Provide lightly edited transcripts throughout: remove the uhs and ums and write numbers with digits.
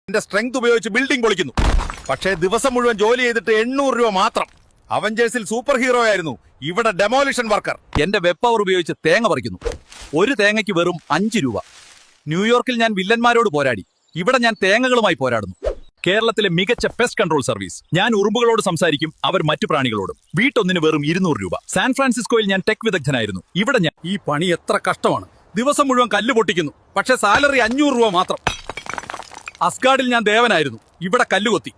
എന്റെ സ്ട്രെങ്ത് ഉപയോഗിച്ച് ബിൽഡിംഗ് പൊളിക്കുന്നു. പക്ഷേ ദിവസം മുഴുവൻ ജോലി ചെയ്തിട്ട് 800 രൂപ മാത്രം. അവഞ്ചേഴ്സിൽ സൂപ്പർ ഹീറോ ആയിരുന്നു, ഇവിടെ ഡെമോളിഷൻ വർക്കർ. എന്റെ വെബ് പവർ ഉപയോഗിച്ച് തേങ്ങ പറിക്കുന്നു. ഒരു തേങ്ങയ്ക്ക് വെറും 5 രൂപ. ന്യൂയോർക്കിൽ ഞാൻ വില്ലന്മാരോട് പോരാടി, ഇവിടെ ഞാൻ തേങ്ങകളുമായി പോരാടുന്നു. കേരളത്തിലെ മികച്ച പെസ്റ്റ് കൺട്രോൾ സർവീസ്. ഞാൻ ഉറുമ്പുകളോട് സംസാരിക്കും, അവർ മറ്റു പ്രാണികളോടും. വീട്ടൊന്നിന് വെറും 200 രൂപ. സാൻ ഫ്രാൻസിസ്കോയിൽ ഞാൻ ടെക് വിദഗ്ധനായിരുന്നു, ഇവിടെ ഞാൻ. ഈ പണി എത്ര കഷ്ടമാണ്. ദിവസം മുഴുവൻ കല്ല് പൊട്ടിക്കുന്നു, പക്ഷേ സാലറി 500 രൂപ മാത്രം. അസ്ഗാർഡിൽ ഞാൻ ദേവനായിരുന്നു, ഇവിടെ കല്ലുകൊത്തി.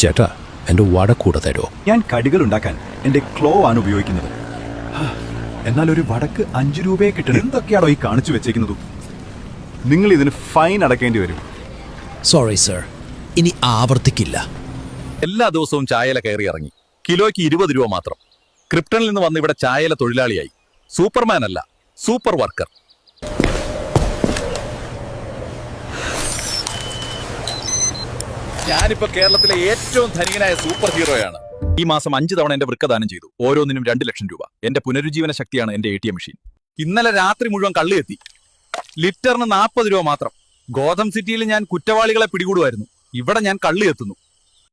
ചേട്ടാ, എന്റെ വടക്കൂടെ തരോ? ഞാൻ കടികൾ ഉണ്ടാക്കാൻ എന്റെ ക്ലോ ആണ് ഉപയോഗിക്കുന്നത്. എന്നാൽ ഒരു വടക്ക് 5 രൂപയെ കിട്ടണം. എന്തൊക്കെയാണോ ഈ കാണിച്ചു വെച്ചേക്കുന്നത്? നിങ്ങൾ ഇതിന് ഫൈൻ അടക്കേണ്ടി വരും. സോറി സർ, ഇനി ആവർത്തിക്കില്ല. എല്ലാ ദിവസവും ചായല കയറി ഇറങ്ങി. കിലോയ്ക്ക് 20 രൂപ മാത്രം. ക്രിപ്റ്റണിൽ നിന്ന് വന്ന് ഇവിടെ ചായല തൊഴിലാളിയായി. സൂപ്പർമാൻ അല്ല, സൂപ്പർ വർക്കർ. ഞാനിപ്പോ കേരളത്തിലെ ഏറ്റവും ധനികനായ സൂപ്പർ ഹീറോയാണ്. ഈ മാസം 5 തവണ എന്റെ വൃക്ക ദാനം ചെയ്തു. ഓരോന്നിനും 2 ലക്ഷം രൂപ. എന്റെ പുനരുജ്ജീവന ശക്തിയാണ് എന്റെ ATM മെഷീൻ. ഇന്നലെ രാത്രി മുഴുവൻ കള്ള് എത്തി. ലിറ്ററിന് 40 രൂപ മാത്രം. ഗോതം സിറ്റിയിൽ ഞാൻ കുറ്റവാളികളെ പിടികൂടുമായിരുന്നു, ഇവിടെ ഞാൻ കള്ള് എത്തുന്നു.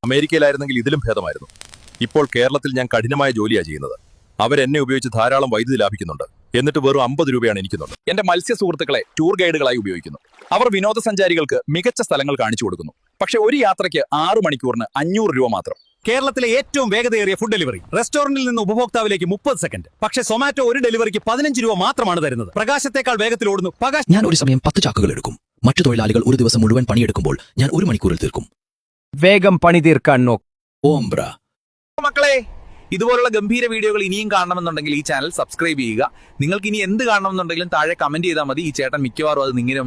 അമേരിക്കയിലായിരുന്നെങ്കിൽ ഇതിലും ഭേദമായിരുന്നു. ഇപ്പോൾ കേരളത്തിൽ ഞാൻ കഠിനമായ ജോലിയാണ് ചെയ്യുന്നത്. അവരെന്നെ ഉപയോഗിച്ച് ധാരാളം വൈദ്യുതി ലാഭിക്കുന്നുണ്ട്. എന്നിട്ട് വെറും 50 രൂപയാണ് എനിക്കുന്നുണ്ട്. എന്റെ മത്സ്യ സുഹൃത്തുക്കളെ ടൂർ ഗൈഡുകളായി ഉപയോഗിക്കുന്നു. അവർ വിനോദസഞ്ചാരികൾക്ക് മികച്ച സ്ഥലങ്ങൾ കാണിച്ചു കൊടുക്കുന്നു. പക്ഷെ ഒരു യാത്രയ്ക്ക് 6 മണിക്കൂറിന് 500 രൂപ മാത്രം. കേരളത്തിലെ ഏറ്റവും വേഗതയേറിയ ഫുഡ് ഡെലിവറി. റെസ്റ്റോറന്റിൽ നിന്ന് ഉപഭോക്താവിലേക്ക് 30 സെക്കൻഡ്. പക്ഷേ സൊമാറ്റോ ഒരു ഡെലിവറിക്ക് 15 രൂപ മാത്രമാണ് തരുന്നത്. പ്രകാശത്തേക്കാൾ വേഗത്തിൽ ഓടുന്നു. ഞാൻ ഒരു സമയം 10 ചാക്കുകൾ എടുക്കും. മറ്റു തൊഴിലാളികൾ ഒരു ദിവസം മുഴുവൻ പണിയെടുക്കുമ്പോൾ ഞാൻ 1 മണിക്കൂറിൽ തീർക്കും. വേഗം പണി തീർക്കാൻ നോക്ക്. ഓംബ്ര. മക്കളെ, ഇതുപോലുള്ള ഗംഭീര വീഡിയോകൾ ഇനിയും കാണണമെന്നുണ്ടെങ്കിൽ ഈ ചാനൽ സബ്സ്ക്രൈബ് ചെയ്യുക. നിങ്ങൾക്ക് ഇനി എന്ത് കാണണമെന്നുണ്ടെങ്കിലും താഴെ കമന്റ് ചെയ്താൽ മതി. ഈ ചേട്ടൻ മിക്കവാറും അത് നിങ്ങനെ